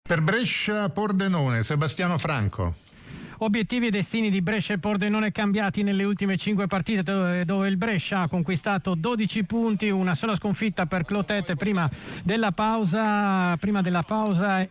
Per Brescia Pordenone, Sebastiano Franco. Obiettivi e destini di Brescia e Pordenone cambiati nelle ultime 5 partite, dove il Brescia ha conquistato 12 punti, una sola sconfitta per Clotet prima della pausa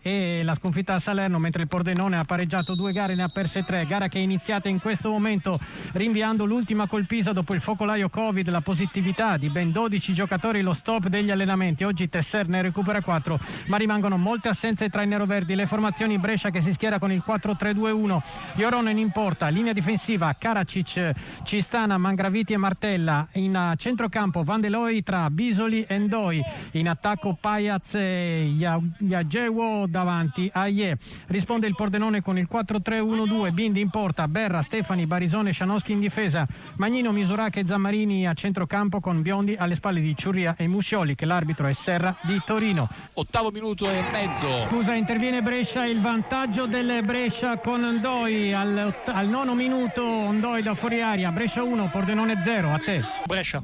e la sconfitta a Salerno, mentre il Pordenone ha pareggiato 2 gare e ne ha perse 3, gara che è iniziata in questo momento rinviando l'ultima colpisa dopo il focolaio Covid, la positività di ben 12 giocatori, lo stop degli allenamenti. Oggi Tesser ne recupera 4, ma rimangono molte assenze tra i neroverdi. Le formazioni: Brescia che si schiera con il 4-3-2-1, Joronen in porta, linea difensiva Karacic, Cistana, Mangraviti e Martella, in centrocampo Vandeloi tra Bisoli e Ndoi, in attacco Pajaz e Yagewo davanti Aie. Risponde il Pordenone con il 4-3-1-2, Bindi in porta, Berra, Stefani, Barisone, Scianowski in difesa, Magnino, Misuracche e Zammarini a centrocampo con Biondi alle spalle di Ciurria e Muscioli, che l'arbitro è Serra di Torino. 8° minuto e mezzo. Scusa, interviene Brescia, il vantaggio del Brescia con Ndoi al 9° minuto, Ndoi da fuori aria. Brescia 1, Pordenone 0. A te. Brescia.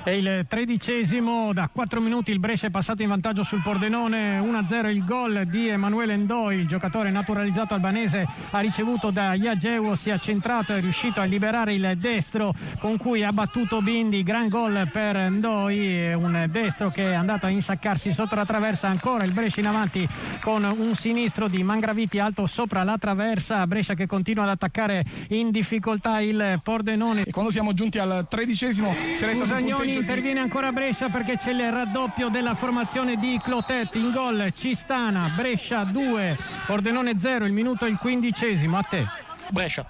E il 13° da 4 minuti il Brescia è passato in vantaggio sul Pordenone, 1-0 il gol di Emanuele Ndoi, il giocatore naturalizzato albanese ha ricevuto da Yagewo, si è centrato, è riuscito a liberare il destro con cui ha battuto Bindi, gran gol per Ndoi, un destro che è andato a insaccarsi sotto la traversa. Ancora il Brescia in avanti con un sinistro di Mangraviti alto sopra la traversa, Brescia che continua ad attaccare in difficoltà il Pordenone. E quando siamo giunti al 13° si resta sul punteggio. Interviene ancora Brescia perché c'è il raddoppio della formazione di Clotet. In gol Cistana, Brescia 2, Pordenone 0, il minuto è il 15°. A te. Brescia.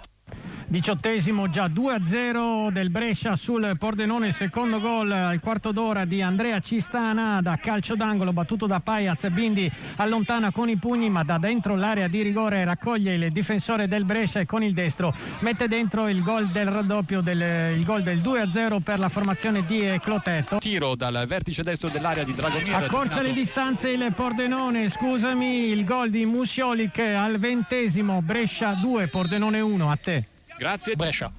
18° già 2-0 del Brescia sul Pordenone, secondo gol al quarto d'ora di Andrea Cistana da calcio d'angolo battuto da Pajaz. Bindi allontana con i pugni ma da dentro l'area di rigore raccoglie il difensore del Brescia e con il destro mette dentro il gol del raddoppio, il gol del 2-0 per la formazione di Clotet. Tiro dal vertice destro dell'area di Dragomir. Accorcia le distanze il Pordenone, il gol di Musciolic al 20°, Brescia 2, Pordenone 1. A te. Grazie. Brescia.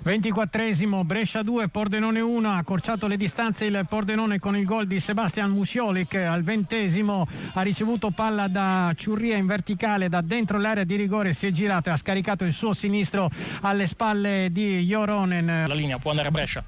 24° Brescia 2, Pordenone 1, ha accorciato le distanze il Pordenone con il gol di Sebastian Musciolic al 20°, ha ricevuto palla da Ciurria in verticale da dentro l'area di rigore, si è girato e ha scaricato il suo sinistro alle spalle di Joronen. La linea può andare a Brescia.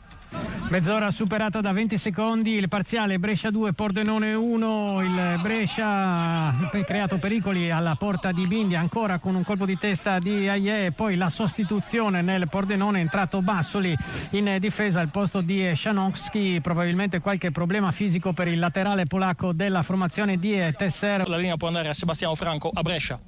Mezz'ora superata da 20 secondi, il parziale Brescia 2, Pordenone 1, il Brescia ha creato pericoli alla porta di Bindi, ancora con un colpo di testa di Aie, poi la sostituzione nel Pordenone, è entrato Bassoli in difesa al posto di Scianowski, probabilmente qualche problema fisico per il laterale polacco della formazione di Tesser. La linea può andare a Sebastiano Franco a Brescia.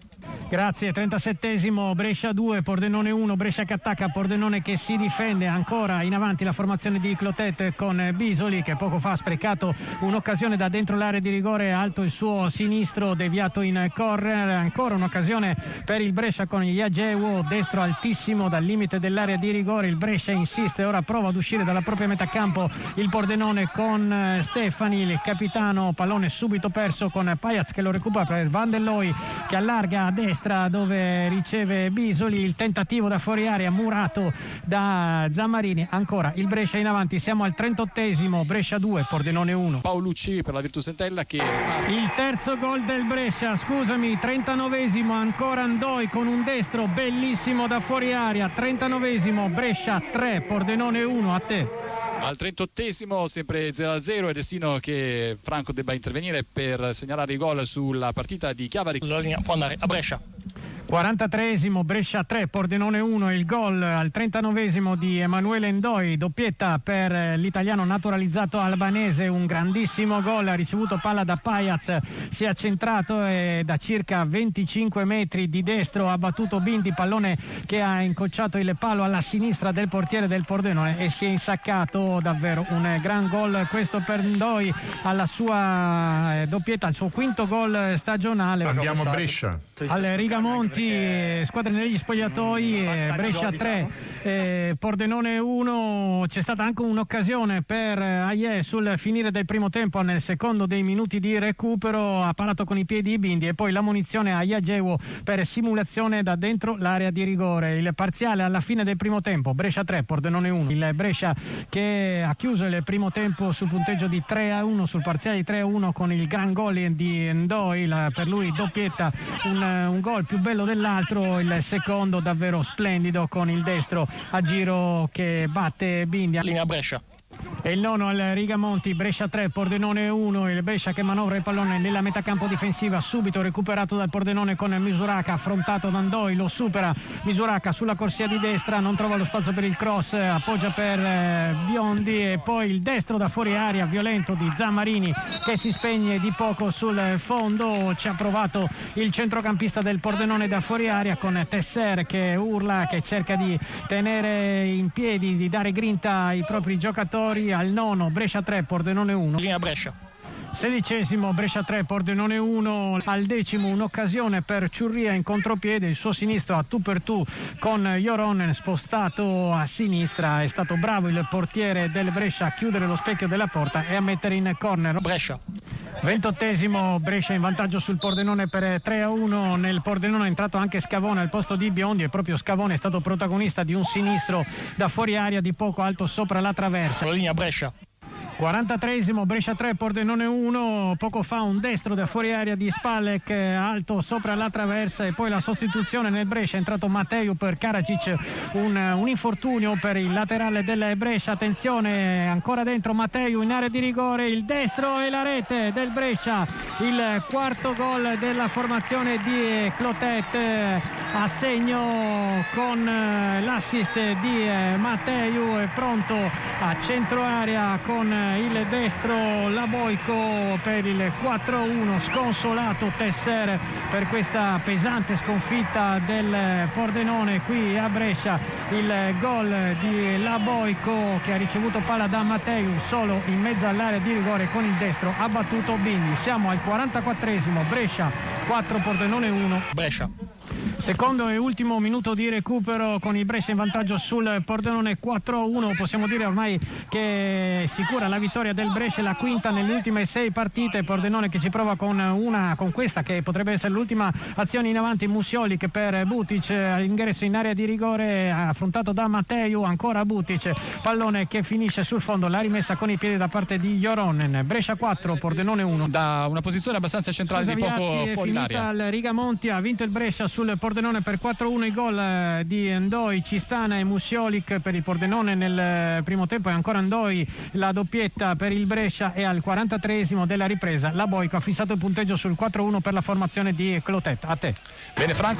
Grazie. 37° Brescia 2, Pordenone 1, Brescia che attacca, Pordenone che si difende, ancora in avanti la formazione di Clotet con Bisoli che poco fa ha sprecato un'occasione da dentro l'area di rigore, alto il suo sinistro deviato in corner, ancora un'occasione per il Brescia con Yagewo, destro altissimo dal limite dell'area di rigore, il Brescia insiste, ora prova ad uscire dalla propria metà campo il Pordenone con Stefani, il capitano, pallone subito perso con Pajaz che lo recupera per Vandeloi che allarga a destra dove riceve Bisoli, il tentativo da fuori area murato da Zammarini, ancora il Brescia in avanti, siamo al 38°, Brescia 2, Pordenone 1. Paolucci per la Virtus Entella che il terzo gol del Brescia, 39°, ancora Ndoi con un destro bellissimo da fuori area, 39°, Brescia 3, Pordenone 1. A te. Al 38° sempre 0-0, è destino che Franco debba intervenire per segnalare i gol sulla partita di Chiavari. La linea può andare a Brescia. 43°, Brescia 3, Pordenone 1, il gol al 39° di Emanuele Ndoi, doppietta per l'italiano naturalizzato albanese, un grandissimo gol, ha ricevuto palla da Pajaz, si è centrato e da circa 25 metri di destro ha battuto Bindi, pallone che ha incrociato il palo alla sinistra del portiere del Pordenone e si è insaccato, davvero un gran gol questo per Ndoi alla sua doppietta, al suo quinto gol stagionale. Andiamo a Brescia. Al Rigamonti Rigamonti, squadre negli spogliatoi, Brescia 3, Pordenone 1. C'è stata anche un'occasione per Aie sul finire del primo tempo, nel secondo dei minuti di recupero, ha parato con i piedi Bindi, e poi la munizione a Iagewo per simulazione da dentro l'area di rigore. Il parziale alla fine del primo tempo: Brescia 3, Pordenone 1. Il Brescia che ha chiuso il primo tempo sul punteggio di 3-1, sul parziale di 3-1, con il gran gol di Ndoi, per lui doppietta, un gol più bello dell'altro, il secondo davvero splendido con il destro a giro che batte Bindi. Linea Brescia. E il nono al Rigamonti, Brescia 3, Pordenone 1. Il Brescia che manovra il pallone nella metà campo difensiva, subito recuperato dal Pordenone con Misuraka, affrontato da Ndoi, lo supera Misuraka sulla corsia di destra, non trova lo spazio per il cross, appoggia per Biondi, e poi il destro da fuori aria violento di Zammarini che si spegne di poco sul fondo. Ci ha provato il centrocampista del Pordenone da fuori aria, con Tesser che urla, che cerca di tenere in piedi, di dare grinta ai propri giocatori. Al nono, Brescia 3, Pordenone 1. Linea Brescia. 16esimo, Brescia 3, Pordenone 1. Al decimo, un'occasione per Ciurria in contropiede, il suo sinistro a tu per tu con Joronen spostato a sinistra. È stato bravo il portiere del Brescia a chiudere lo specchio della porta e a mettere in corner. Brescia. 28esimo, Brescia in vantaggio sul Pordenone per 3-1. Nel Pordenone è entrato anche Scavone al posto di Biondi, e proprio Scavone è stato protagonista di un sinistro da fuori aria di poco alto sopra la traversa. La linea Brescia. 43esimo, Brescia 3, Pordenone 1. Poco fa un destro da fuori aria di Spalek alto sopra la traversa, e poi la sostituzione nel Brescia. È entrato Matteo per Karacic, un infortunio per il laterale del Brescia. Attenzione, ancora dentro Matteo in area di rigore, il destro e la rete del Brescia, il quarto gol della formazione di Clotet, a segno con l'assist di Matteo. È pronto a centro area con il destro Laboico per il 4-1. Sconsolato Tesser per questa pesante sconfitta del Pordenone qui a Brescia. Il gol di Laboico, che ha ricevuto palla da Matteo solo in mezzo all'area di rigore, con il destro ha battuto Bindi. Siamo al 44esimo, Brescia 4, Pordenone 1. Brescia. Secondo e ultimo minuto di recupero, con il Brescia in vantaggio sul Pordenone 4-1. Possiamo dire ormai che è sicura la vittoria del Brescia, la quinta nelle ultime 6 partite. Pordenone che ci prova con questa che potrebbe essere l'ultima azione in avanti. Musiolic per Butic, ingresso in area di rigore affrontato da Matteo, ancora Butic, pallone che finisce sul fondo, la rimessa con i piedi da parte di Joronen. Brescia 4, Pordenone 1. Da una posizione abbastanza centrale, di poco fuori l'area. Al Rigamonti, ha vinto il Brescia sul Pordenone per 4-1. I gol di Ndoi, Cistana e Musiolic per il Pordenone nel primo tempo, e ancora Ndoi la doppietta per il Brescia. E al 43esimo della ripresa Laboico ha fissato il punteggio sul 4-1 per la formazione di Clotet. A te. Bene Franco.